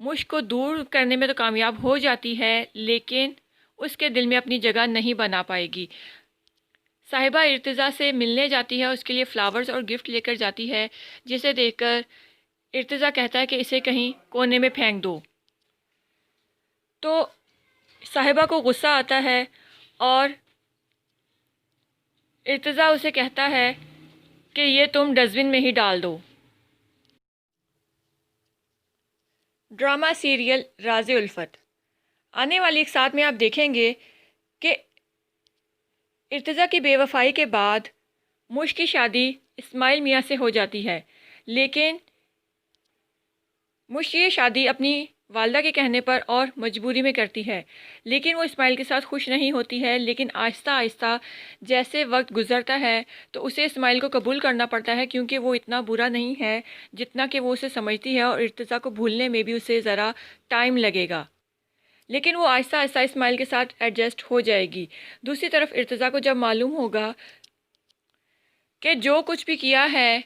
مشک کو دور کرنے میں تو کامیاب ہو جاتی ہے، لیکن اس کے دل میں اپنی جگہ نہیں بنا پائے گی۔ صاحبہ ارتضیٰ سے ملنے جاتی ہے، اس کے لیے فلاورز اور گفٹ لے کر جاتی ہے، جسے دیکھ کر ارتضیٰ کہتا ہے کہ اسے کہیں کونے میں پھینک دو۔ تو صاحبہ کو غصہ آتا ہے اور ارتضیٰ اسے کہتا ہے کہ یہ تم ڈسٹ بن میں ہی ڈال دو۔ ڈرامہ سیریل راز الفت۔ آنے والی ایک ساتھ میں آپ دیکھیں گے کہ ارتضیٰ کی بے وفائی کے بعد مشک کی شادی اسماعیل میاں سے ہو جاتی ہے، لیکن مشک یہ شادی اپنی والدہ کے کہنے پر اور مجبوری میں کرتی ہے، لیکن وہ اسماعیل کے ساتھ خوش نہیں ہوتی ہے۔ لیکن آہستہ آہستہ جیسے وقت گزرتا ہے تو اسے اسماعیل کو قبول کرنا پڑتا ہے، کیونکہ وہ اتنا برا نہیں ہے جتنا کہ وہ اسے سمجھتی ہے، اور ارتضیٰ کو بھولنے میں بھی اسے ذرا ٹائم لگے گا، لیکن وہ آہستہ آہستہ اسماعیل کے ساتھ ایڈجسٹ ہو جائے گی۔ دوسری طرف ارتضیٰ کو جب معلوم ہوگا کہ جو کچھ بھی کیا ہے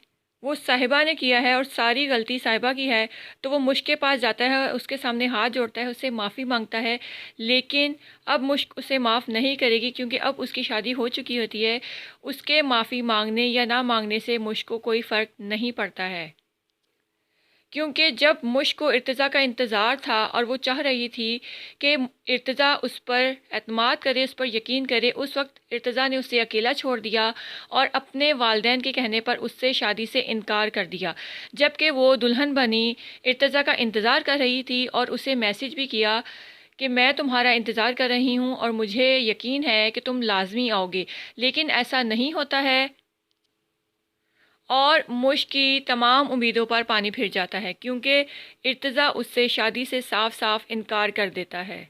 وہ صاحبہ نے کیا ہے اور ساری غلطی صاحبہ کی ہے، تو وہ مشک کے پاس جاتا ہے، اس کے سامنے ہاتھ جوڑتا ہے، اسے معافی مانگتا ہے، لیکن اب مشک اسے معاف نہیں کرے گی، کیونکہ اب اس کی شادی ہو چکی ہوتی ہے۔ اس کے معافی مانگنے یا نہ مانگنے سے مشک کو کوئی فرق نہیں پڑتا ہے، کیونکہ جب مشک کو ارتضیٰ کا انتظار تھا اور وہ چاہ رہی تھی کہ ارتضیٰ اس پر اعتماد کرے، اس پر یقین کرے، اس وقت ارتضیٰ نے اسے اکیلا چھوڑ دیا اور اپنے والدین کے کہنے پر اس سے شادی سے انکار کر دیا، جبکہ وہ دلہن بنی ارتضیٰ کا انتظار کر رہی تھی اور اسے میسج بھی کیا کہ میں تمہارا انتظار کر رہی ہوں اور مجھے یقین ہے کہ تم لازمی آؤ گے، لیکن ایسا نہیں ہوتا ہے اور مشک کی تمام امیدوں پر پانی پھر جاتا ہے، کیونکہ ارتضیٰ اس سے شادی سے صاف صاف انکار کر دیتا ہے۔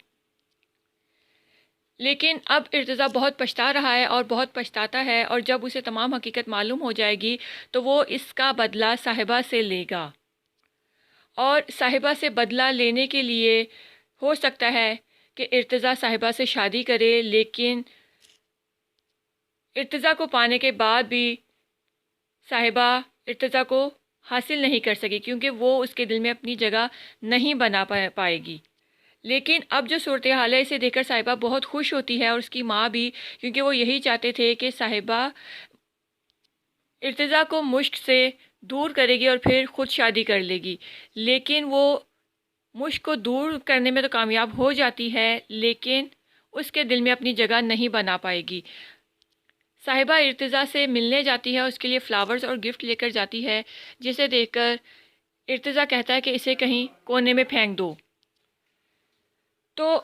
لیکن اب ارتضیٰ بہت پچھتا رہا ہے اور بہت پچھتاتا ہے، اور جب اسے تمام حقیقت معلوم ہو جائے گی تو وہ اس کا بدلہ صاحبہ سے لے گا، اور صاحبہ سے بدلہ لینے کے لیے ہو سکتا ہے کہ ارتضیٰ صاحبہ سے شادی کرے، لیکن ارتضیٰ کو پانے کے بعد بھی صاحبہ ارتضیٰ کو حاصل نہیں کر سکے، کیونکہ وہ اس کے دل میں اپنی جگہ نہیں بنا پائے گی۔ لیکن اب جو صورتحال ہے اسے دیکھ کر صاحبہ بہت خوش ہوتی ہے، اور اس کی ماں بھی، کیونکہ وہ یہی چاہتے تھے کہ صاحبہ ارتضیٰ کو مشک سے دور کرے گی اور پھر خود شادی کر لے گی، لیکن وہ مشک کو دور کرنے میں تو کامیاب ہو جاتی ہے، لیکن اس کے دل میں اپنی جگہ نہیں بنا پائے گی۔ صاحبہ ارتضیٰ سے ملنے جاتی ہے، اس کے لیے فلاورز اور گفٹ لے کر جاتی ہے، جسے دیکھ کر ارتضیٰ کہتا ہے کہ اسے کہیں کونے میں پھینک دو۔ تو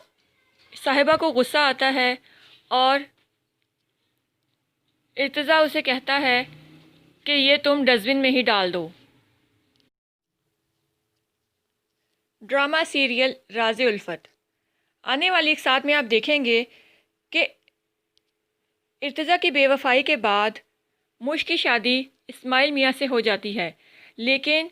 صاحبہ کو غصہ آتا ہے اور ارتضیٰ اسے کہتا ہے کہ یہ تم ڈسٹ بن میں ہی ڈال دو۔ ڈرامہ سیریل راز الفت۔ آنے والی ایک ساتھ میں آپ دیکھیں گے کہ ارتضیٰ کی بے وفائی کے بعد مشک کی شادی اسماعیل میاں سے ہو جاتی ہے، لیکن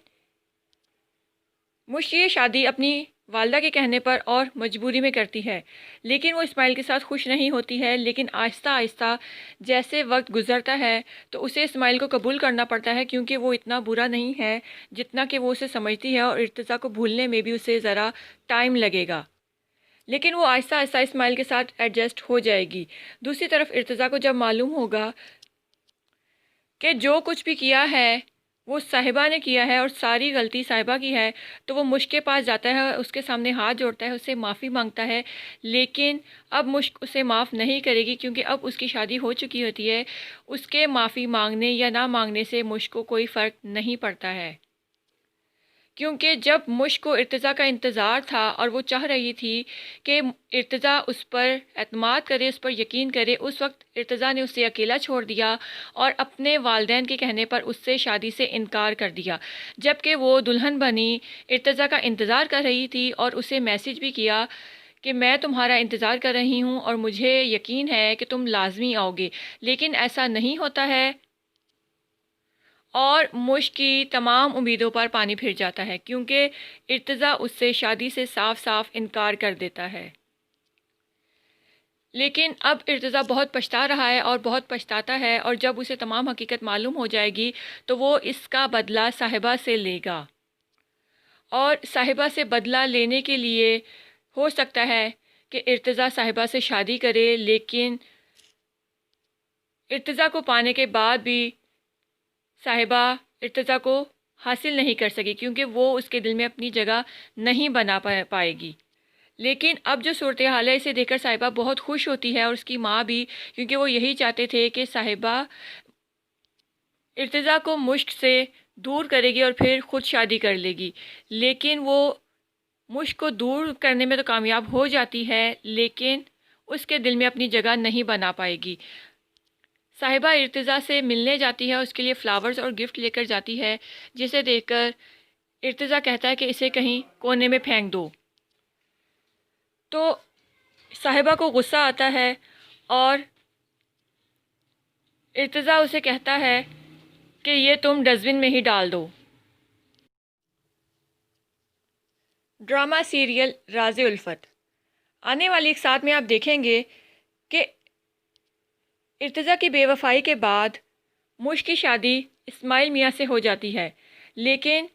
مشک یہ شادی اپنی والدہ کے کہنے پر اور مجبوری میں کرتی ہے، لیکن وہ اسماعیل کے ساتھ خوش نہیں ہوتی ہے۔ لیکن آہستہ آہستہ جیسے وقت گزرتا ہے تو اسے اسماعیل کو قبول کرنا پڑتا ہے، کیونکہ وہ اتنا برا نہیں ہے جتنا کہ وہ اسے سمجھتی ہے، اور ارتضیٰ کو بھولنے میں بھی اسے ذرا ٹائم لگے گا، لیکن وہ آہستہ آہستہ اسماعیل کے ساتھ ایڈجسٹ ہو جائے گی۔ دوسری طرف ارتضیٰ کو جب معلوم ہوگا کہ جو کچھ بھی کیا ہے وہ صاحبہ نے کیا ہے اور ساری غلطی صاحبہ کی ہے، تو وہ مشک کے پاس جاتا ہے، اس کے سامنے ہاتھ جوڑتا ہے، اسے معافی مانگتا ہے، لیکن اب مشک اسے معاف نہیں کرے گی، کیونکہ اب اس کی شادی ہو چکی ہوتی ہے۔ اس کے معافی مانگنے یا نہ مانگنے سے مشک کو کوئی فرق نہیں پڑتا ہے، کیونکہ جب مشک کو ارتضیٰ کا انتظار تھا اور وہ چاہ رہی تھی کہ ارتضیٰ اس پر اعتماد کرے، اس پر یقین کرے، اس وقت ارتضیٰ نے اسے اکیلا چھوڑ دیا اور اپنے والدین کے کہنے پر اس سے شادی سے انکار کر دیا، جبکہ وہ دلہن بنی ارتضیٰ کا انتظار کر رہی تھی اور اسے میسج بھی کیا کہ میں تمہارا انتظار کر رہی ہوں اور مجھے یقین ہے کہ تم لازمی آؤ گے، لیکن ایسا نہیں ہوتا ہے اور مشک کی تمام امیدوں پر پانی پھر جاتا ہے، کیونکہ ارتضیٰ اس سے شادی سے صاف صاف انکار کر دیتا ہے۔ لیکن اب ارتضیٰ بہت پچھتا رہا ہے اور بہت پچھتاتا ہے، اور جب اسے تمام حقیقت معلوم ہو جائے گی تو وہ اس کا بدلہ صاحبہ سے لے گا، اور صاحبہ سے بدلہ لینے کے لیے ہو سکتا ہے کہ ارتضیٰ صاحبہ سے شادی کرے، لیکن ارتضیٰ کو پانے کے بعد بھی صاحبہ ارتضیٰ کو حاصل نہیں کر سکی کیونکہ وہ اس کے دل میں اپنی جگہ نہیں بنا پائے گی۔ لیکن اب جو صورتحال ہے اسے دیکھ کر صاحبہ بہت خوش ہوتی ہے اور اس کی ماں بھی، کیونکہ وہ یہی چاہتے تھے کہ صاحبہ ارتضیٰ کو مشک سے دور کرے گی اور پھر خود شادی کر لے گی، لیکن وہ مشک کو دور کرنے میں تو کامیاب ہو جاتی ہے، لیکن اس کے دل میں اپنی جگہ نہیں بنا پائے گی۔ صاحبہ ارتضیٰ سے ملنے جاتی ہے، اس کے لیے فلاورز اور گفٹ لے کر جاتی ہے، جسے دیکھ کر ارتضیٰ کہتا ہے کہ اسے کہیں کونے میں پھینک دو۔ تو صاحبہ کو غصہ آتا ہے اور ارتضیٰ اسے کہتا ہے کہ یہ تم ڈسٹبن میں ہی ڈال دو۔ ڈرامہ سیریل راز الفت آنے والی ایک ساتھ میں آپ دیکھیں گے کہ ارتضیٰ کی بے وفائی کے بعد مشک کی شادی اسماعیل میاں سے ہو جاتی ہے، لیکن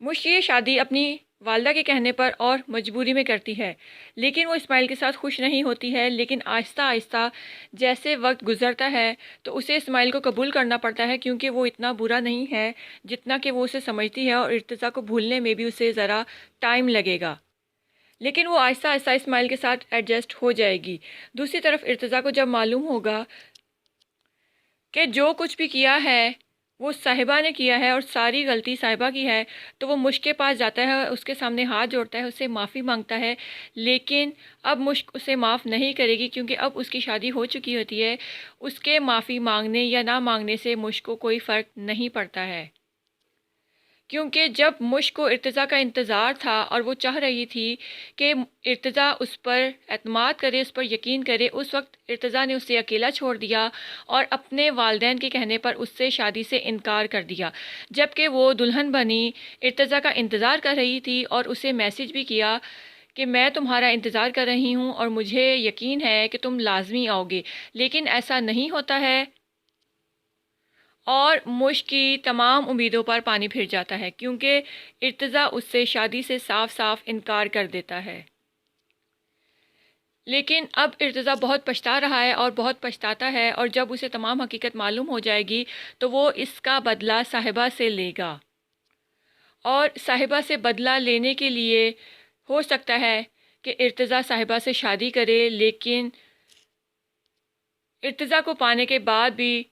مشک یہ شادی اپنی والدہ کے کہنے پر اور مجبوری میں کرتی ہے، لیکن وہ اسماعیل کے ساتھ خوش نہیں ہوتی ہے۔ لیکن آہستہ آہستہ جیسے وقت گزرتا ہے تو اسے اسماعیل کو قبول کرنا پڑتا ہے، کیونکہ وہ اتنا برا نہیں ہے جتنا کہ وہ اسے سمجھتی ہے، اور ارتضیٰ کو بھولنے میں بھی اسے ذرا ٹائم لگے گا، لیکن وہ آہستہ آہستہ اسماعیل کے ساتھ ایڈجسٹ ہو جائے گی۔ دوسری طرف ارتضیٰ کو جب معلوم ہوگا کہ جو کچھ بھی کیا ہے وہ صاحبہ نے کیا ہے اور ساری غلطی صاحبہ کی ہے، تو وہ مشک کے پاس جاتا ہے، اس کے سامنے ہاتھ جوڑتا ہے، اسے معافی مانگتا ہے، لیکن اب مشک اسے معاف نہیں کرے گی کیونکہ اب اس کی شادی ہو چکی ہوتی ہے۔ اس کے معافی مانگنے یا نہ مانگنے سے مشک کو کوئی فرق نہیں پڑتا ہے، کیونکہ جب مشک کو ارتضیٰ کا انتظار تھا اور وہ چاہ رہی تھی کہ ارتضیٰ اس پر اعتماد کرے، اس پر یقین کرے، اس وقت ارتضیٰ نے اسے اکیلا چھوڑ دیا اور اپنے والدین کے کہنے پر اس سے شادی سے انکار کر دیا، جبکہ وہ دلہن بنی ارتضیٰ کا انتظار کر رہی تھی اور اسے میسج بھی کیا کہ میں تمہارا انتظار کر رہی ہوں اور مجھے یقین ہے کہ تم لازمی آؤ گے، لیکن ایسا نہیں ہوتا ہے اور مشک کی تمام امیدوں پر پانی پھر جاتا ہے، کیونکہ ارتضیٰ اس سے شادی سے صاف صاف انکار کر دیتا ہے۔ لیکن اب ارتضیٰ بہت پچھتا رہا ہے اور بہت پچھتاتا ہے، اور جب اسے تمام حقیقت معلوم ہو جائے گی تو وہ اس کا بدلہ صاحبہ سے لے گا، اور صاحبہ سے بدلہ لینے کے لیے ہو سکتا ہے کہ ارتضیٰ صاحبہ سے شادی کرے، لیکن ارتضیٰ کو پانے کے بعد بھی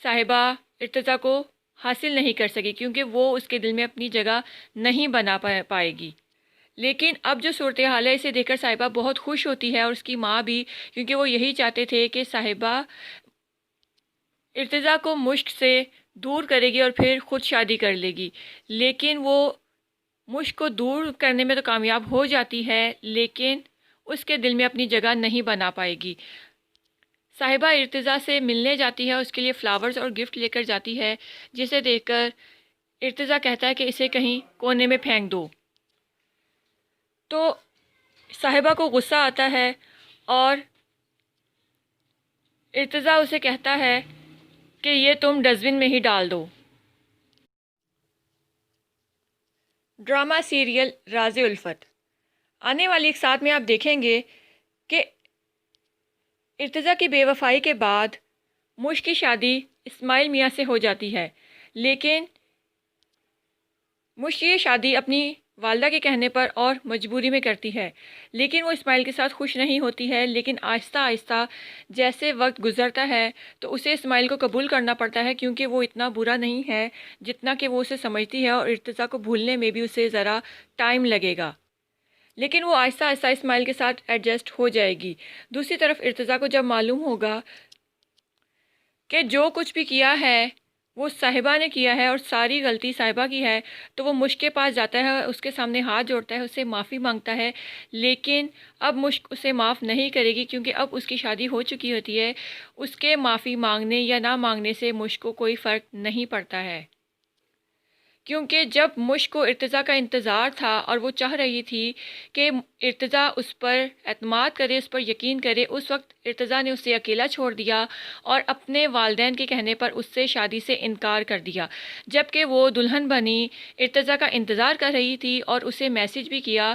صاحبہ ارتضیٰ کو حاصل نہیں کر سکی کیونکہ وہ اس کے دل میں اپنی جگہ نہیں بنا پائے گی۔ لیکن اب جو صورتحال ہے اسے دیکھ کر صاحبہ بہت خوش ہوتی ہے اور اس کی ماں بھی، کیونکہ وہ یہی چاہتے تھے کہ صاحبہ ارتضیٰ کو مشک سے دور کرے گی اور پھر خود شادی کر لے گی، لیکن وہ مشک کو دور کرنے میں تو کامیاب ہو جاتی ہے، لیکن اس کے دل میں اپنی جگہ نہیں بنا پائے گی۔ صاحبہ ارتضیٰ سے ملنے جاتی ہے، اس کے لیے فلاورز اور گفٹ لے کر جاتی ہے، جسے دیکھ کر ارتضیٰ کہتا ہے کہ اسے کہیں کونے میں پھینک دو۔ تو صاحبہ کو غصہ آتا ہے اور ارتضیٰ اسے کہتا ہے کہ یہ تم ڈسٹبن میں ہی ڈال دو۔ ڈرامہ سیریل راز الفت آنے والی ایک ساتھ میں آپ دیکھیں گے کہ ارتضیٰ کی بے وفائی کے بعد مشک کی شادی اسماعیل میاں سے ہو جاتی ہے، لیکن مشک یہ شادی اپنی والدہ کے کہنے پر اور مجبوری میں کرتی ہے، لیکن وہ اسماعیل کے ساتھ خوش نہیں ہوتی ہے۔ لیکن آہستہ آہستہ جیسے وقت گزرتا ہے تو اسے اسماعیل کو قبول کرنا پڑتا ہے، کیونکہ وہ اتنا برا نہیں ہے جتنا کہ وہ اسے سمجھتی ہے، اور ارتضیٰ کو بھولنے میں بھی اسے ذرا ٹائم لگے گا، لیکن وہ آہستہ آہستہ اسماعیل کے ساتھ ایڈجسٹ ہو جائے گی۔ دوسری طرف ارتضیٰ کو جب معلوم ہوگا کہ جو کچھ بھی کیا ہے وہ صاحبہ نے کیا ہے اور ساری غلطی صاحبہ کی ہے، تو وہ مشک کے پاس جاتا ہے، اس کے سامنے ہاتھ جوڑتا ہے، اسے معافی مانگتا ہے، لیکن اب مشک اسے معاف نہیں کرے گی کیونکہ اب اس کی شادی ہو چکی ہوتی ہے۔ اس کے معافی مانگنے یا نہ مانگنے سے مشک کو کوئی فرق نہیں پڑتا ہے، کیونکہ جب مشک کو ارتضیٰ کا انتظار تھا اور وہ چاہ رہی تھی کہ ارتضیٰ اس پر اعتماد کرے، اس پر یقین کرے، اس وقت ارتضیٰ نے اسے اکیلا چھوڑ دیا اور اپنے والدین کے کہنے پر اس سے شادی سے انکار کر دیا، جبکہ وہ دلہن بنی ارتضیٰ کا انتظار کر رہی تھی اور اسے میسج بھی کیا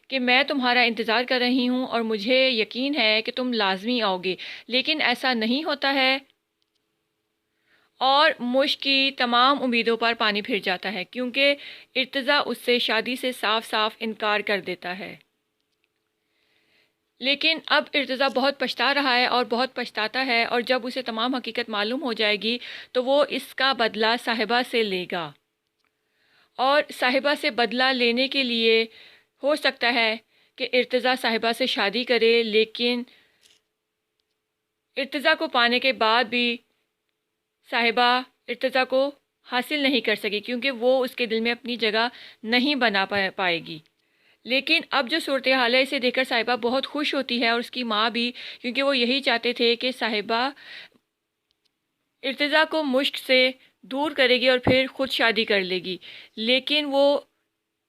کہ میں تمہارا انتظار کر رہی ہوں اور مجھے یقین ہے کہ تم لازمی آؤ گے، لیکن ایسا نہیں ہوتا ہے اور مشک کی تمام امیدوں پر پانی پھر جاتا ہے کیونکہ ارتضیٰ اس سے شادی سے صاف صاف انکار کر دیتا ہے۔ لیکن اب ارتضیٰ بہت پچھتا رہا ہے اور بہت پچھتاتا ہے، اور جب اسے تمام حقیقت معلوم ہو جائے گی تو وہ اس کا بدلہ صاحبہ سے لے گا، اور صاحبہ سے بدلہ لینے کے لیے ہو سکتا ہے کہ ارتضیٰ صاحبہ سے شادی کرے، لیکن ارتضیٰ کو پانے کے بعد بھی صاحبہ ارتضیٰ کو حاصل نہیں کر سکی کیونکہ وہ اس کے دل میں اپنی جگہ نہیں بنا پائے گی۔ لیکن اب جو صورتحال ہے اسے دیکھ کر صاحبہ بہت خوش ہوتی ہے اور اس کی ماں بھی، کیونکہ وہ یہی چاہتے تھے کہ صاحبہ ارتضیٰ کو مشک سے دور کرے گی اور پھر خود شادی کر لے گی، لیکن وہ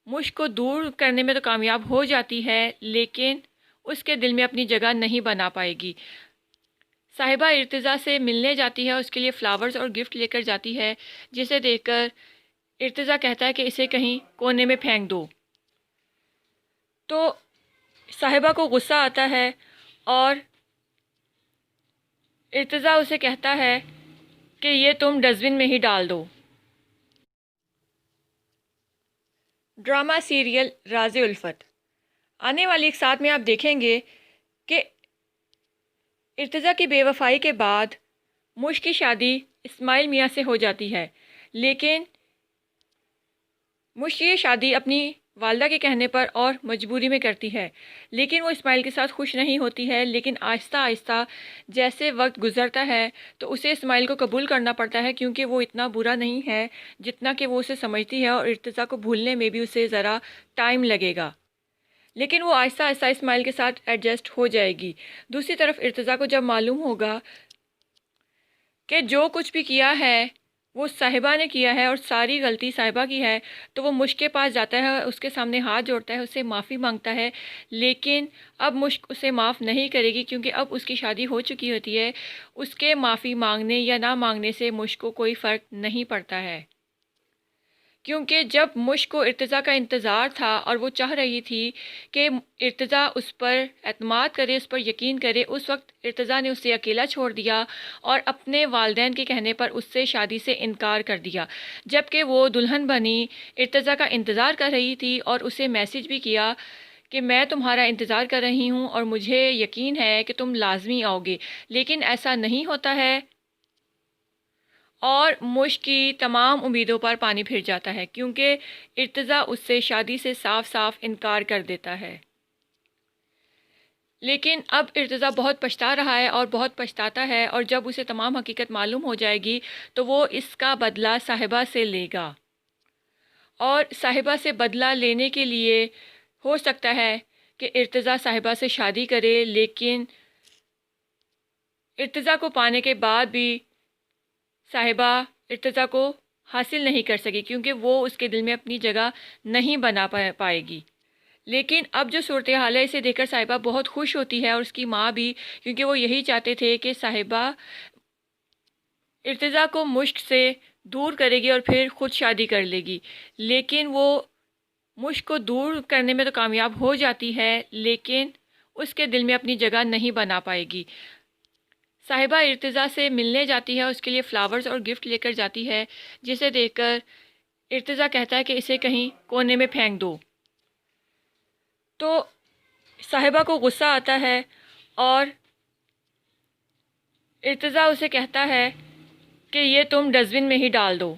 مشک کو دور کرنے میں تو کامیاب ہو جاتی ہے لیکن اس کے دل میں اپنی جگہ نہیں بنا پائے گی۔ صاحبہ ارتضیٰ سے ملنے جاتی ہے، اس کے لیے فلاورز اور گفٹ لے کر جاتی ہے، جسے دیکھ کر ارتضیٰ کہتا ہے کہ اسے کہیں کونے میں پھینک دو، تو صاحبہ کو غصہ آتا ہے اور ارتضیٰ اسے کہتا ہے کہ یہ تم ڈسٹ بن میں ہی ڈال دو۔ ڈرامہ سیریل راز الفت آنے والی ایک ساتھ میں آپ دیکھیں گے کہ ارتضیٰ کی بے وفائی کے بعد مشک کی شادی اسماعیل میاں سے ہو جاتی ہے، لیکن مشک یہ شادی اپنی والدہ کے کہنے پر اور مجبوری میں کرتی ہے، لیکن وہ اسماعیل کے ساتھ خوش نہیں ہوتی ہے، لیکن آہستہ آہستہ جیسے وقت گزرتا ہے تو اسے اسماعیل کو قبول کرنا پڑتا ہے کیونکہ وہ اتنا برا نہیں ہے جتنا کہ وہ اسے سمجھتی ہے، اور ارتضیٰ کو بھولنے میں بھی اسے ذرا ٹائم لگے گا، لیکن وہ آہستہ آہستہ اسماعیل کے ساتھ ایڈجسٹ ہو جائے گی۔ دوسری طرف ارتضیٰ کو جب معلوم ہوگا کہ جو کچھ بھی کیا ہے وہ صاحبہ نے کیا ہے اور ساری غلطی صاحبہ کی ہے، تو وہ مشک کے پاس جاتا ہے، اس کے سامنے ہاتھ جوڑتا ہے، اسے معافی مانگتا ہے، لیکن اب مشک اسے معاف نہیں کرے گی کیونکہ اب اس کی شادی ہو چکی ہوتی ہے۔ اس کے معافی مانگنے یا نہ مانگنے سے مشک کو کوئی فرق نہیں پڑتا ہے، کیونکہ جب مشک کو ارتضیٰ کا انتظار تھا اور وہ چاہ رہی تھی کہ ارتضیٰ اس پر اعتماد کرے، اس پر یقین کرے، اس وقت ارتضیٰ نے اسے اکیلا چھوڑ دیا اور اپنے والدین کے کہنے پر اس سے شادی سے انکار کر دیا، جبکہ وہ دلہن بنی ارتضیٰ کا انتظار کر رہی تھی اور اسے میسج بھی کیا کہ میں تمہارا انتظار کر رہی ہوں اور مجھے یقین ہے کہ تم لازمی آؤ گے، لیکن ایسا نہیں ہوتا ہے اور مشک کی تمام امیدوں پر پانی پھر جاتا ہے کیونکہ ارتضیٰ اس سے شادی سے صاف صاف انکار کر دیتا ہے۔ لیکن اب ارتضیٰ بہت پچھتا رہا ہے اور بہت پچھتاتا ہے، اور جب اسے تمام حقیقت معلوم ہو جائے گی تو وہ اس کا بدلہ صاحبہ سے لے گا، اور صاحبہ سے بدلہ لینے کے لیے ہو سکتا ہے کہ ارتضیٰ صاحبہ سے شادی کرے، لیکن ارتضیٰ کو پانے کے بعد بھی صاحبہ ارتضیٰ کو حاصل نہیں کر سکی کیونکہ وہ اس کے دل میں اپنی جگہ نہیں بنا پائے گی۔ لیکن اب جو صورتحال ہے اسے دیکھ کر صاحبہ بہت خوش ہوتی ہے اور اس کی ماں بھی، کیونکہ وہ یہی چاہتے تھے کہ صاحبہ ارتضیٰ کو مشک سے دور کرے گی اور پھر خود شادی کر لے گی، لیکن وہ مشک کو دور کرنے میں تو کامیاب ہو جاتی ہے لیکن اس کے دل میں اپنی جگہ نہیں بنا پائے گی۔ صاحبہ ارتضیٰ سے ملنے جاتی ہے، اس کے لیے فلاورز اور گفٹ لے کر جاتی ہے، جسے دیکھ کر ارتضیٰ کہتا ہے کہ اسے کہیں کونے میں پھینک دو، تو صاحبہ کو غصہ آتا ہے اور ارتضیٰ اسے کہتا ہے کہ یہ تم ڈسٹ بن میں ہی ڈال دو۔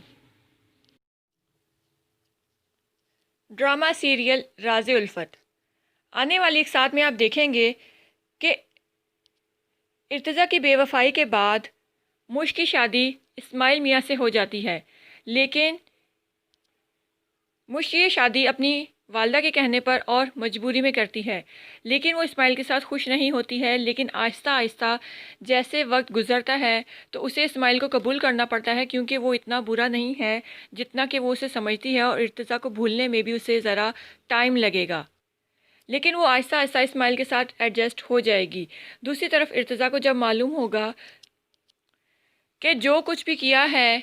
ڈرامہ سیریل راز الفت آنے والی ایک ساتھ میں آپ دیکھیں گے کہ ارتضیٰ کی بے وفائی کے بعد مشک کی شادی اسماعیل میاں سے ہو جاتی ہے، لیکن مشک یہ شادی اپنی والدہ کے کہنے پر اور مجبوری میں کرتی ہے، لیکن وہ اسماعیل کے ساتھ خوش نہیں ہوتی ہے۔ لیکن آہستہ آہستہ جیسے وقت گزرتا ہے تو اسے اسماعیل کو قبول کرنا پڑتا ہے، کیونکہ وہ اتنا برا نہیں ہے جتنا کہ وہ اسے سمجھتی ہے، اور ارتضیٰ کو بھولنے میں بھی اسے ذرا ٹائم لگے گا، لیکن وہ آہستہ آہستہ اسماعیل کے ساتھ ایڈجسٹ ہو جائے گی۔ دوسری طرف ارتضیٰ کو جب معلوم ہوگا کہ جو کچھ بھی کیا ہے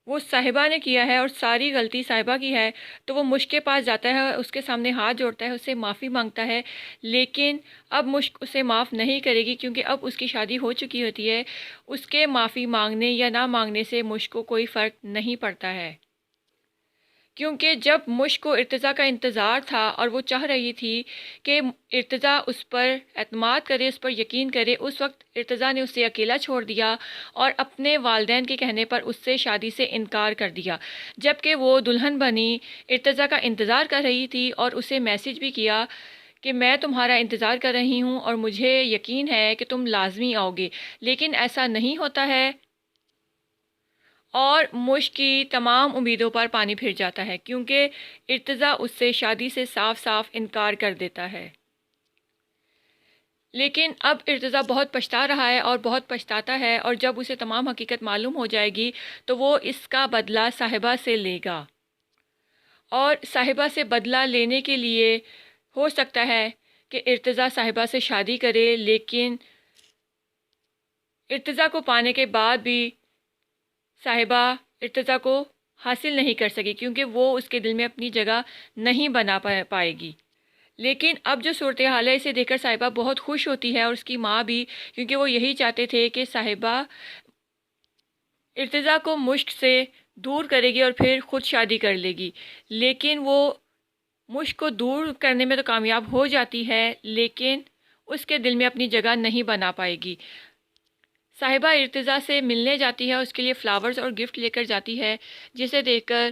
وہ صاحبہ نے کیا ہے اور ساری غلطی صاحبہ کی ہے، تو وہ مشک کے پاس جاتا ہے، اس کے سامنے ہاتھ جوڑتا ہے، اسے معافی مانگتا ہے۔ لیکن اب مشک اسے معاف نہیں کرے گی، کیونکہ اب اس کی شادی ہو چکی ہوتی ہے۔ اس کے معافی مانگنے یا نہ مانگنے سے مشک کو کوئی فرق نہیں پڑتا ہے، کیونکہ جب مشک کو ارتضیٰ کا انتظار تھا اور وہ چاہ رہی تھی کہ ارتضیٰ اس پر اعتماد کرے، اس پر یقین کرے، اس وقت ارتضیٰ نے اسے اکیلا چھوڑ دیا اور اپنے والدین کے کہنے پر اس سے شادی سے انکار کر دیا۔ جبکہ وہ دلہن بنی ارتضیٰ کا انتظار کر رہی تھی اور اسے میسج بھی کیا کہ میں تمہارا انتظار کر رہی ہوں اور مجھے یقین ہے کہ تم لازمی آؤ گے، لیکن ایسا نہیں ہوتا ہے، اور مشک کی تمام امیدوں پر پانی پھر جاتا ہے، کیونکہ ارتضیٰ اس سے شادی سے صاف صاف انکار کر دیتا ہے۔ لیکن اب ارتضیٰ بہت پچھتا رہا ہے اور بہت پچھتاتا ہے، اور جب اسے تمام حقیقت معلوم ہو جائے گی تو وہ اس کا بدلہ صاحبہ سے لے گا، اور صاحبہ سے بدلہ لینے کے لیے ہو سکتا ہے کہ ارتضیٰ صاحبہ سے شادی کرے، لیکن ارتضیٰ کو پانے کے بعد بھی صاحبہ ارتضیٰ کو حاصل نہیں کر سکی، کیونکہ وہ اس کے دل میں اپنی جگہ نہیں بنا پائے گی۔ لیکن اب جو صورتحال ہے اسے دیکھ کر صاحبہ بہت خوش ہوتی ہے، اور اس کی ماں بھی، کیونکہ وہ یہی چاہتے تھے کہ صاحبہ ارتضیٰ کو مشک سے دور کرے گی اور پھر خود شادی کر لے گی۔ لیکن وہ مشک کو دور کرنے میں تو کامیاب ہو جاتی ہے، لیکن اس کے دل میں اپنی جگہ نہیں بنا پائے گی۔ صاحبہ ارتضیٰ سے ملنے جاتی ہے، اس کے لیے فلاورز اور گفٹ لے کر جاتی ہے، جسے دیکھ کر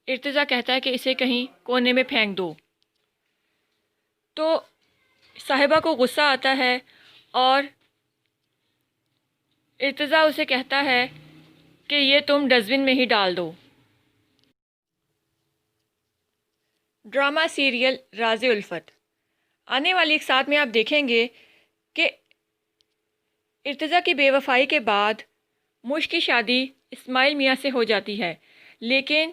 ارتضیٰ کہتا ہے کہ اسے کہیں کونے میں پھینک دو۔ تو صاحبہ کو غصہ آتا ہے اور ارتضیٰ اسے کہتا ہے کہ یہ تم ڈسٹ بن میں ہی ڈال دو۔ ڈرامہ سیریل راز الفت آنے والی ایک ساتھ میں آپ دیکھیں گے کہ ارتضیٰ کی بے وفائی کے بعد مشک کی شادی اسماعیل میاں سے ہو جاتی ہے، لیکن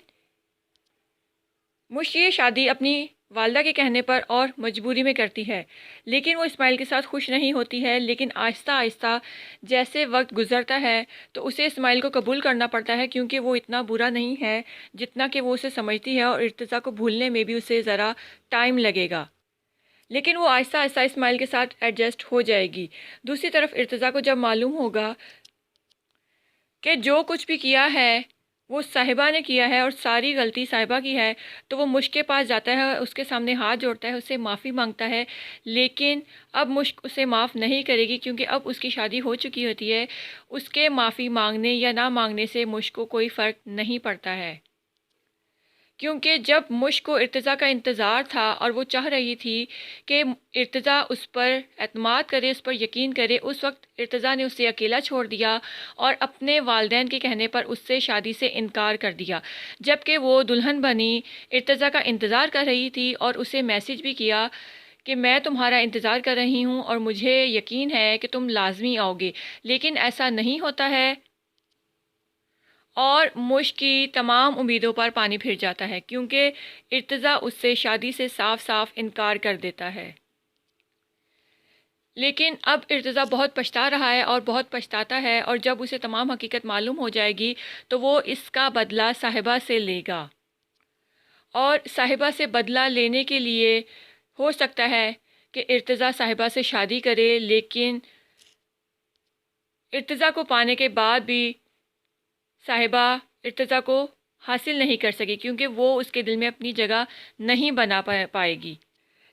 مشک یہ شادی اپنی والدہ کے کہنے پر اور مجبوری میں کرتی ہے، لیکن وہ اسماعیل کے ساتھ خوش نہیں ہوتی ہے۔ لیکن آہستہ آہستہ جیسے وقت گزرتا ہے تو اسے اسماعیل کو قبول کرنا پڑتا ہے، کیونکہ وہ اتنا برا نہیں ہے جتنا کہ وہ اسے سمجھتی ہے، اور ارتضیٰ کو بھولنے میں بھی اسے ذرا ٹائم لگے گا، لیکن وہ آہستہ آہستہ اسماعیل کے ساتھ ایڈجسٹ ہو جائے گی۔ دوسری طرف ارتضیٰ کو جب معلوم ہوگا کہ جو کچھ بھی کیا ہے وہ صاحبہ نے کیا ہے اور ساری غلطی صاحبہ کی ہے، تو وہ مشک کے پاس جاتا ہے، اس کے سامنے ہاتھ جوڑتا ہے، اسے معافی مانگتا ہے۔ لیکن اب مشک اسے معاف نہیں کرے گی، کیونکہ اب اس کی شادی ہو چکی ہوتی ہے۔ اس کے معافی مانگنے یا نہ مانگنے سے مشک کو کوئی فرق نہیں پڑتا ہے، کیونکہ جب مشک کو ارتضیٰ کا انتظار تھا اور وہ چاہ رہی تھی کہ ارتضیٰ اس پر اعتماد کرے، اس پر یقین کرے، اس وقت ارتضیٰ نے اسے اکیلا چھوڑ دیا اور اپنے والدین کے کہنے پر اس سے شادی سے انکار کر دیا۔ جبکہ وہ دلہن بنی ارتضیٰ کا انتظار کر رہی تھی اور اسے میسج بھی کیا کہ میں تمہارا انتظار کر رہی ہوں اور مجھے یقین ہے کہ تم لازمی آؤ گے، لیکن ایسا نہیں ہوتا ہے، اور مشک کی تمام امیدوں پر پانی پھر جاتا ہے، کیونکہ ارتضیٰ اس سے شادی سے صاف صاف انکار کر دیتا ہے۔ لیکن اب ارتضیٰ بہت پچھتا رہا ہے اور بہت پچھتاتا ہے، اور جب اسے تمام حقیقت معلوم ہو جائے گی تو وہ اس کا بدلہ صاحبہ سے لے گا، اور صاحبہ سے بدلہ لینے کے لیے ہو سکتا ہے کہ ارتضیٰ صاحبہ سے شادی کرے، لیکن ارتضیٰ کو پانے کے بعد بھی صاحبہ ارتضیٰ کو حاصل نہیں کر سکی، کیونکہ وہ اس کے دل میں اپنی جگہ نہیں بنا پائے گی۔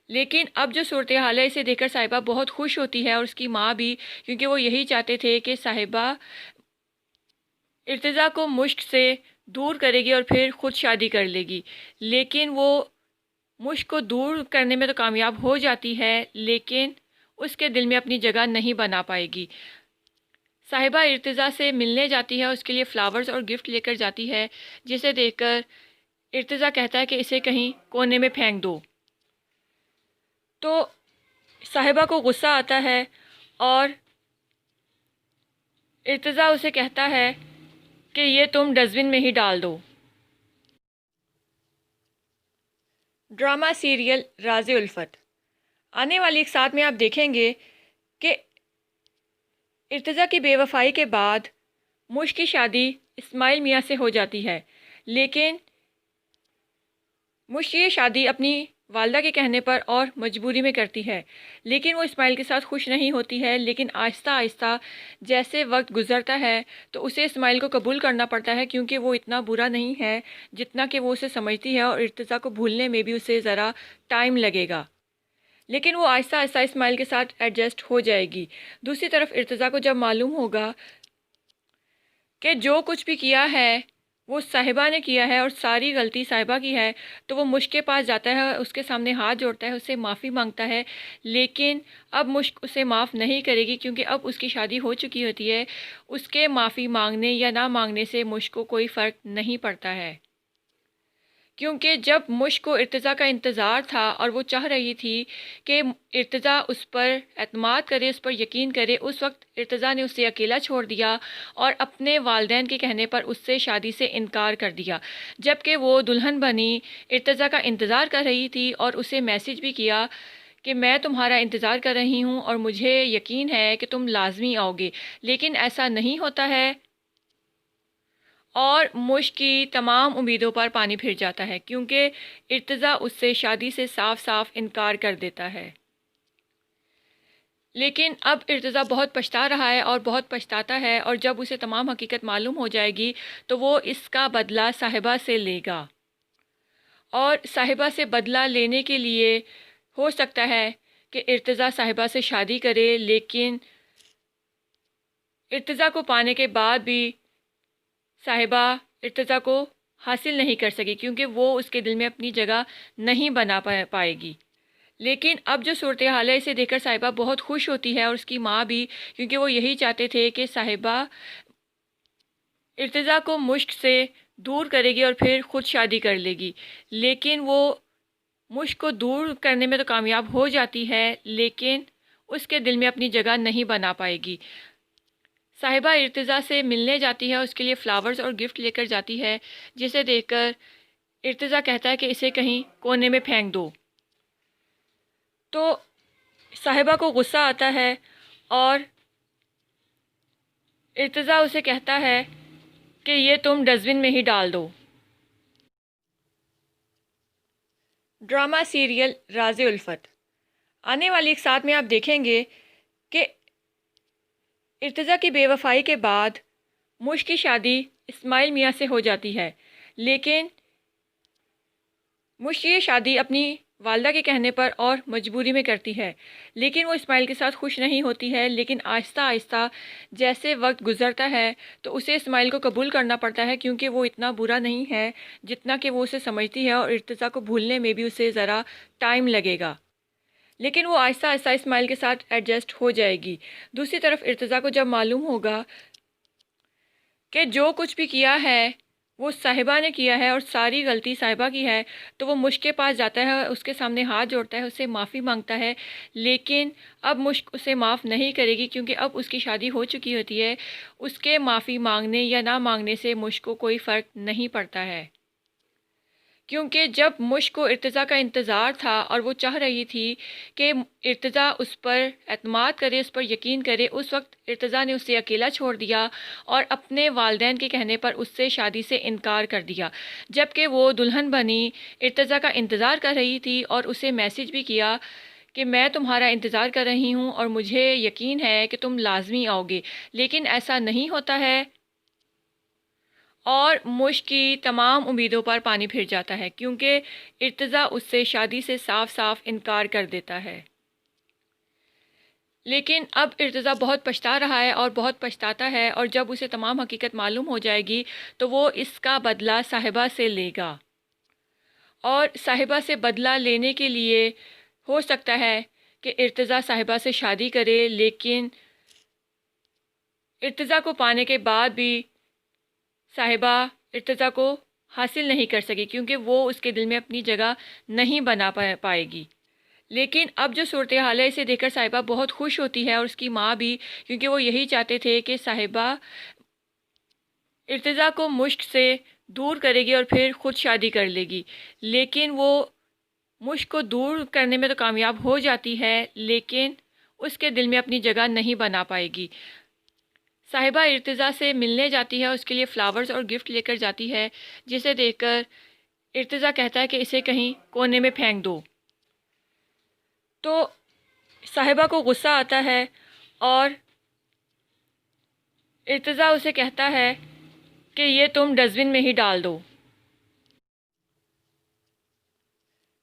لیکن اب جو صورتحال ہے اسے دیکھ کر صاحبہ بہت خوش ہوتی ہے، اور اس کی ماں بھی، کیونکہ وہ یہی چاہتے تھے کہ صاحبہ ارتضیٰ کو مشک سے دور کرے گی اور پھر خود شادی کر لے گی۔ لیکن وہ مشک کو دور کرنے میں تو کامیاب ہو جاتی ہے، لیکن اس کے دل میں اپنی جگہ نہیں بنا پائے گی۔ صاحبہ ارتضیٰ سے ملنے جاتی ہے، اس کے لیے فلاورز اور گفٹ لے کر جاتی ہے، جسے دیکھ کر ارتضیٰ کہتا ہے کہ اسے کہیں کونے میں پھینک دو۔ تو صاحبہ کو غصہ آتا ہے اور ارتضیٰ اسے کہتا ہے کہ یہ تم ڈسٹ بن میں ہی ڈال دو۔ ڈرامہ سیریل راز الفت۔ آنے والی ایک ساتھ میں آپ دیکھیں گے کہ ارتضیٰ کی بے وفائی کے بعد مشک کی شادی اسماعیل میاں سے ہو جاتی ہے، لیکن مشک یہ شادی اپنی والدہ کے کہنے پر اور مجبوری میں کرتی ہے، لیکن وہ اسماعیل کے ساتھ خوش نہیں ہوتی ہے۔ لیکن آہستہ آہستہ جیسے وقت گزرتا ہے تو اسے اسماعیل کو قبول کرنا پڑتا ہے، کیونکہ وہ اتنا برا نہیں ہے جتنا کہ وہ اسے سمجھتی ہے، اور ارتضیٰ کو بھولنے میں بھی اسے ذرا ٹائم لگے گا، لیکن وہ آہستہ آہستہ اسماعیل کے ساتھ ایڈجسٹ ہو جائے گی۔ دوسری طرف ارتضیٰ کو جب معلوم ہوگا کہ جو کچھ بھی کیا ہے وہ صاحبہ نے کیا ہے اور ساری غلطی صاحبہ کی ہے، تو وہ مشک کے پاس جاتا ہے، اس کے سامنے ہاتھ جوڑتا ہے، اسے معافی مانگتا ہے، لیکن اب مشک اسے معاف نہیں کرے گی، کیونکہ اب اس کی شادی ہو چکی ہوتی ہے۔ اس کے معافی مانگنے یا نہ مانگنے سے مشک کو کوئی فرق نہیں پڑتا ہے، کیونکہ جب مشک کو ارتضیٰ کا انتظار تھا اور وہ چاہ رہی تھی کہ ارتضیٰ اس پر اعتماد کرے، اس پر یقین کرے، اس وقت ارتضیٰ نے اسے اکیلا چھوڑ دیا اور اپنے والدین کے کہنے پر اس سے شادی سے انکار کر دیا، جبکہ وہ دلہن بنی ارتضیٰ کا انتظار کر رہی تھی اور اسے میسج بھی کیا کہ میں تمہارا انتظار کر رہی ہوں اور مجھے یقین ہے کہ تم لازمی آؤ گے، لیکن ایسا نہیں ہوتا ہے، اور مشک کی تمام امیدوں پر پانی پھر جاتا ہے، کیونکہ ارتضیٰ اس سے شادی سے صاف صاف انکار کر دیتا ہے۔ لیکن اب ارتضیٰ بہت پچھتا رہا ہے اور بہت پچھتاتا ہے، اور جب اسے تمام حقیقت معلوم ہو جائے گی تو وہ اس کا بدلہ صاحبہ سے لے گا، اور صاحبہ سے بدلہ لینے کے لیے ہو سکتا ہے کہ ارتضیٰ صاحبہ سے شادی کرے، لیکن ارتضیٰ کو پانے کے بعد بھی صاحبہ ارتضیٰ کو حاصل نہیں کر سکی، کیونکہ وہ اس کے دل میں اپنی جگہ نہیں بنا پائے گی۔ لیکن اب جو صورتحال ہے اسے دیکھ کر صاحبہ بہت خوش ہوتی ہے، اور اس کی ماں بھی، کیونکہ وہ یہی چاہتے تھے کہ صاحبہ ارتضیٰ کو مشک سے دور کرے گی اور پھر خود شادی کر لے گی، لیکن وہ مشک کو دور کرنے میں تو کامیاب ہو جاتی ہے، لیکن اس کے دل میں اپنی جگہ نہیں بنا پائے گی۔ صاحبہ ارتضیٰ سے ملنے جاتی ہے، اس کے لیے فلاورز اور گفٹ لے کر جاتی ہے، جسے دیکھ کر ارتضیٰ کہتا ہے کہ اسے کہیں کونے میں پھینک دو۔ تو صاحبہ کو غصہ آتا ہے اور ارتضیٰ اسے کہتا ہے کہ یہ تم ڈسٹ بن میں ہی ڈال دو۔ ڈرامہ سیریل راز الفت۔ آنے والی ایک ساتھ میں آپ دیکھیں گے کہ ارتضیٰ کی بے وفائی کے بعد مشک کی شادی اسماعیل میاں سے ہو جاتی ہے، لیکن مشک یہ شادی اپنی والدہ کے کہنے پر اور مجبوری میں کرتی ہے، لیکن وہ اسماعیل کے ساتھ خوش نہیں ہوتی ہے۔ لیکن آہستہ آہستہ جیسے وقت گزرتا ہے تو اسے اسماعیل کو قبول کرنا پڑتا ہے، کیونکہ وہ اتنا برا نہیں ہے جتنا کہ وہ اسے سمجھتی ہے، اور ارتضیٰ کو بھولنے میں بھی اسے ذرا ٹائم لگے گا، لیکن وہ آہستہ آہستہ اسماعیل کے ساتھ ایڈجسٹ ہو جائے گی۔ دوسری طرف ارتضیٰ کو جب معلوم ہوگا کہ جو کچھ بھی کیا ہے وہ صاحبہ نے کیا ہے اور ساری غلطی صاحبہ کی ہے، تو وہ مشک کے پاس جاتا ہے، اس کے سامنے ہاتھ جوڑتا ہے، اسے معافی مانگتا ہے، لیکن اب مشک اسے معاف نہیں کرے گی، کیونکہ اب اس کی شادی ہو چکی ہوتی ہے۔ اس کے معافی مانگنے یا نہ مانگنے سے مشک کو کوئی فرق نہیں پڑتا ہے، کیونکہ جب مشک کو ارتضیٰ کا انتظار تھا اور وہ چاہ رہی تھی کہ ارتضیٰ اس پر اعتماد کرے، اس پر یقین کرے، اس وقت ارتضیٰ نے اسے اکیلا چھوڑ دیا اور اپنے والدین کے کہنے پر اس سے شادی سے انکار کر دیا، جبکہ وہ دلہن بنی ارتضیٰ کا انتظار کر رہی تھی اور اسے میسج بھی کیا کہ میں تمہارا انتظار کر رہی ہوں اور مجھے یقین ہے کہ تم لازمی آؤ گے، لیکن ایسا نہیں ہوتا ہے، اور مشک کی تمام امیدوں پر پانی پھر جاتا ہے، کیونکہ ارتضیٰ اس سے شادی سے صاف صاف انکار کر دیتا ہے۔ لیکن اب ارتضیٰ بہت پچھتا رہا ہے اور بہت پچھتاتا ہے، اور جب اسے تمام حقیقت معلوم ہو جائے گی تو وہ اس کا بدلہ صاحبہ سے لے گا، اور صاحبہ سے بدلہ لینے کے لیے ہو سکتا ہے کہ ارتضیٰ صاحبہ سے شادی کرے، لیکن ارتضیٰ کو پانے کے بعد بھی صاحبہ ارتضیٰ کو حاصل نہیں کر سکی، کیونکہ وہ اس کے دل میں اپنی جگہ نہیں بنا پائے گی۔ لیکن اب جو صورتحال ہے اسے دیکھ کر صاحبہ بہت خوش ہوتی ہے اور اس کی ماں بھی، کیونکہ وہ یہی چاہتے تھے کہ صاحبہ ارتضیٰ کو مشک سے دور کرے گی اور پھر خود شادی کر لے گی، لیکن وہ مشک کو دور کرنے میں تو کامیاب ہو جاتی ہے، لیکن اس کے دل میں اپنی جگہ نہیں بنا پائے گی۔ صاحبہ ارتضیٰ سے ملنے جاتی ہے، اس کے لیے فلاورز اور گفٹ لے کر جاتی ہے، جسے دیکھ کر ارتضیٰ کہتا ہے کہ اسے کہیں کونے میں پھینک دو۔ تو صاحبہ کو غصہ آتا ہے اور ارتضیٰ اسے کہتا ہے کہ یہ تم ڈسٹ بن میں ہی ڈال دو۔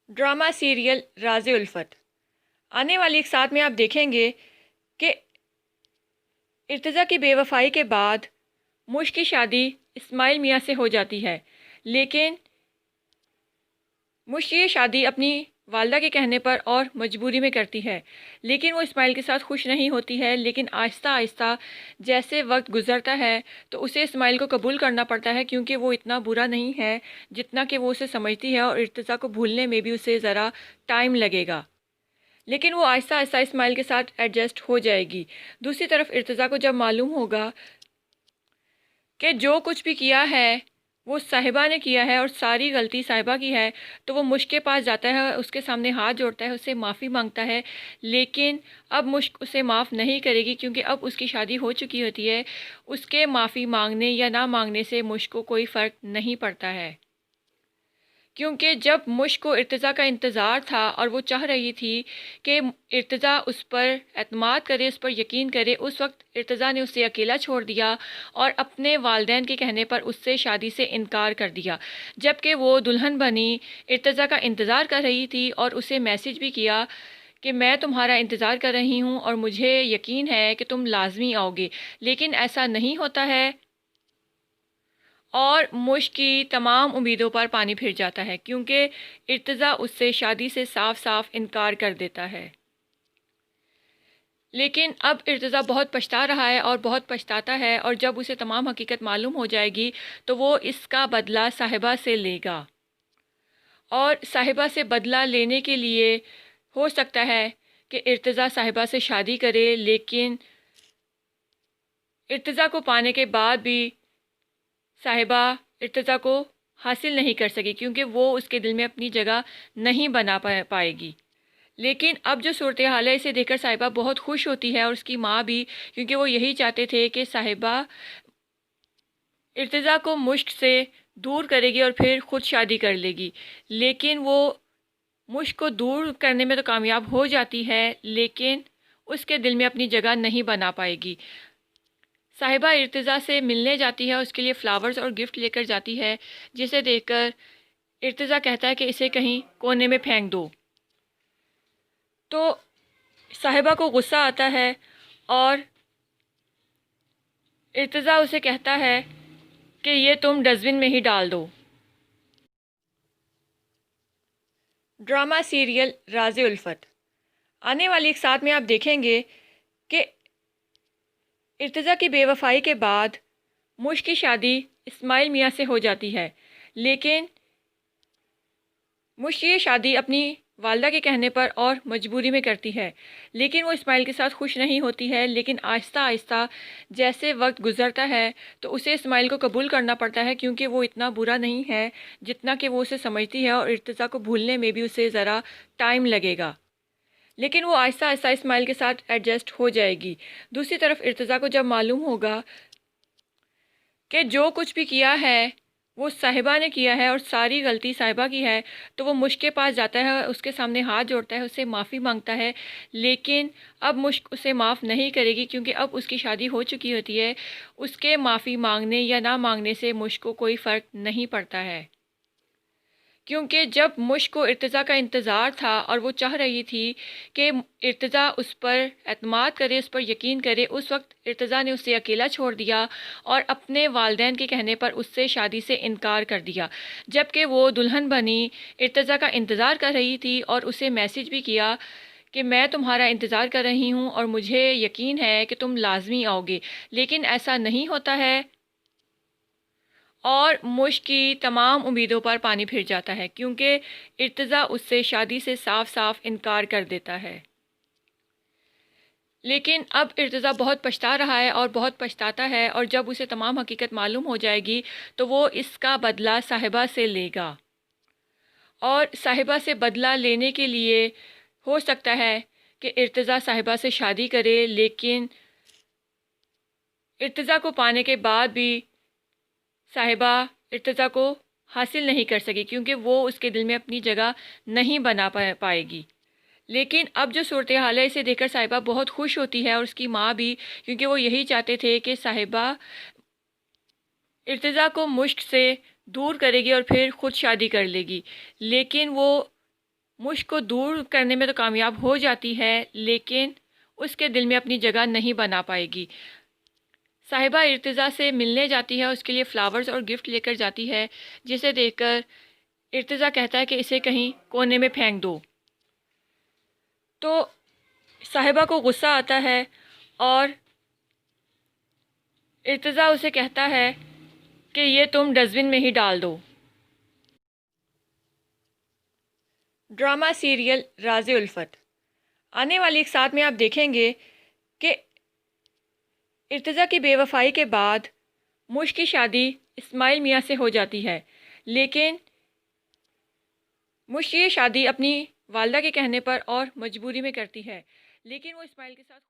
ڈرامہ سیریل راز الفت۔ آنے والی ایک ساتھ میں آپ دیکھیں گے کہ ارتضیٰ کی بے وفائی کے بعد مشک کی شادی اسماعیل میاں سے ہو جاتی ہے، لیکن مشک یہ شادی اپنی والدہ کے کہنے پر اور مجبوری میں کرتی ہے، لیکن وہ اسماعیل کے ساتھ خوش نہیں ہوتی ہے۔ لیکن آہستہ آہستہ جیسے وقت گزرتا ہے تو اسے اسماعیل کو قبول کرنا پڑتا ہے، کیونکہ وہ اتنا برا نہیں ہے جتنا کہ وہ اسے سمجھتی ہے، اور ارتضیٰ کو بھولنے میں بھی اسے ذرا ٹائم لگے گا، لیکن وہ آہستہ آہستہ اسماعیل کے ساتھ ایڈجسٹ ہو جائے گی۔ دوسری طرف ارتضیٰ کو جب معلوم ہوگا کہ جو کچھ بھی کیا ہے وہ صاحبہ نے کیا ہے اور ساری غلطی صاحبہ کی ہے، تو وہ مشک کے پاس جاتا ہے، اس کے سامنے ہاتھ جوڑتا ہے، اس سے معافی مانگتا ہے، لیکن اب مشک اسے معاف نہیں کرے گی، کیونکہ اب اس کی شادی ہو چکی ہوتی ہے۔ اس کے معافی مانگنے یا نہ مانگنے سے مشک کو کوئی فرق نہیں پڑتا ہے، کیونکہ جب مشک کو ارتضیٰ کا انتظار تھا اور وہ چاہ رہی تھی کہ ارتضیٰ اس پر اعتماد کرے، اس پر یقین کرے، اس وقت ارتضیٰ نے اسے اکیلا چھوڑ دیا اور اپنے والدین کے کہنے پر اس سے شادی سے انکار کر دیا، جبکہ وہ دلہن بنی ارتضیٰ کا انتظار کر رہی تھی اور اسے میسج بھی کیا کہ میں تمہارا انتظار کر رہی ہوں اور مجھے یقین ہے کہ تم لازمی آؤ گے، لیکن ایسا نہیں ہوتا ہے، اور مشک کی تمام امیدوں پر پانی پھر جاتا ہے، کیونکہ ارتضیٰ اس سے شادی سے صاف صاف انکار کر دیتا ہے۔ لیکن اب ارتضیٰ بہت پچھتا رہا ہے اور بہت پچھتاتا ہے، اور جب اسے تمام حقیقت معلوم ہو جائے گی تو وہ اس کا بدلہ صاحبہ سے لے گا، اور صاحبہ سے بدلہ لینے کے لیے ہو سکتا ہے کہ ارتضیٰ صاحبہ سے شادی کرے، لیکن ارتضیٰ کو پانے کے بعد بھی صاحبہ ارتضیٰ کو حاصل نہیں کر سکے، کیونکہ وہ اس کے دل میں اپنی جگہ نہیں بنا پائے گی۔ لیکن اب جو صورتحال ہے اسے دیکھ کر صاحبہ بہت خوش ہوتی ہے اور اس کی ماں بھی، کیونکہ وہ یہی چاہتے تھے کہ صاحبہ ارتضیٰ کو مشک سے دور کرے گی اور پھر خود شادی کر لے گی، لیکن وہ مشک کو دور کرنے میں تو کامیاب ہو جاتی ہے، لیکن اس کے دل میں اپنی جگہ نہیں بنا پائے گی۔ صاحبہ ارتضیٰ سے ملنے جاتی ہے، اس کے لیے فلاورز اور گفٹ لے کر جاتی ہے، جسے دیکھ کر ارتضیٰ کہتا ہے کہ اسے کہیں کونے میں پھینک دو۔ تو صاحبہ کو غصہ آتا ہے اور ارتضیٰ اسے کہتا ہے کہ یہ تم ڈسٹ بن میں ہی ڈال دو۔ ڈرامہ سیریل راز الفت۔ آنے والی ایک ساتھ میں آپ دیکھیں گے کہ ارتضیٰ کی بے وفائی کے بعد مشک کی شادی اسماعیل میاں سے ہو جاتی ہے، لیکن مشک یہ شادی اپنی والدہ کے کہنے پر اور مجبوری میں کرتی ہے، لیکن وہ اسماعیل کے ساتھ خوش نہیں ہوتی ہے۔ لیکن آہستہ آہستہ جیسے وقت گزرتا ہے تو اسے اسماعیل کو قبول کرنا پڑتا ہے، کیونکہ وہ اتنا برا نہیں ہے جتنا کہ وہ اسے سمجھتی ہے، اور ارتضیٰ کو بھولنے میں بھی اسے ذرا ٹائم لگے گا، لیکن وہ آہستہ آہستہ اسماعیل کے ساتھ ایڈجسٹ ہو جائے گی۔ دوسری طرف ارتضیٰ کو جب معلوم ہوگا کہ جو کچھ بھی کیا ہے وہ صاحبہ نے کیا ہے اور ساری غلطی صاحبہ کی ہے، تو وہ مشک کے پاس جاتا ہے، اس کے سامنے ہاتھ جوڑتا ہے، اس سے معافی مانگتا ہے، لیکن اب مشک اسے معاف نہیں کرے گی، کیونکہ اب اس کی شادی ہو چکی ہوتی ہے۔ اس کے معافی مانگنے یا نہ مانگنے سے مشک کو کوئی فرق نہیں پڑتا ہے، کیونکہ جب مشک کو ارتضیٰ کا انتظار تھا اور وہ چاہ رہی تھی کہ ارتضیٰ اس پر اعتماد کرے، اس پر یقین کرے، اس وقت ارتضیٰ نے اسے اکیلا چھوڑ دیا اور اپنے والدین کے کہنے پر اس سے شادی سے انکار کر دیا، جبکہ وہ دلہن بنی ارتضیٰ کا انتظار کر رہی تھی اور اسے میسج بھی کیا کہ میں تمہارا انتظار کر رہی ہوں اور مجھے یقین ہے کہ تم لازمی آؤ گے، لیکن ایسا نہیں ہوتا ہے، اور مشک کی تمام امیدوں پر پانی پھر جاتا ہے کیونکہ ارتضیٰ اس سے شادی سے صاف صاف انکار کر دیتا ہے۔ لیکن اب ارتضیٰ بہت پچھتا رہا ہے اور بہت پچھتاتا ہے، اور جب اسے تمام حقیقت معلوم ہو جائے گی تو وہ اس کا بدلہ صاحبہ سے لے گا، اور صاحبہ سے بدلہ لینے کے لیے ہو سکتا ہے کہ ارتضیٰ صاحبہ سے شادی کرے، لیکن ارتضیٰ کو پانے کے بعد بھی صاحبہ ارتضیٰ کو حاصل نہیں کر سکے کیونکہ وہ اس کے دل میں اپنی جگہ نہیں بنا پائے گی۔ لیکن اب جو صورتحال ہے اسے دیکھ کر صاحبہ بہت خوش ہوتی ہے، اور اس کی ماں بھی، کیونکہ وہ یہی چاہتے تھے کہ صاحبہ ارتضیٰ کو مشک سے دور کرے گی اور پھر خود شادی کر لے گی۔ لیکن وہ مشک کو دور کرنے میں تو کامیاب ہو جاتی ہے، لیکن اس کے دل میں اپنی جگہ نہیں بنا پائے گی۔ صاحبہ ارتضیٰ سے ملنے جاتی ہے، اس کے لیے فلاورز اور گفٹ لے کر جاتی ہے، جسے دیکھ کر ارتضیٰ کہتا ہے کہ اسے کہیں کونے میں پھینک دو۔ تو صاحبہ کو غصہ آتا ہے اور ارتضیٰ اسے کہتا ہے کہ یہ تم ڈسٹبن میں ہی ڈال دو۔ ڈرامہ سیریل راز الفت آنے والی ایک ساتھ میں آپ دیکھیں گے کہ ارتضیٰ کی بے وفائی کے بعد مشک کی شادی اسماعیل میاں سے ہو جاتی ہے، لیکن مشک یہ شادی اپنی والدہ کے کہنے پر اور مجبوری میں کرتی ہے، لیکن وہ اسماعیل کے ساتھ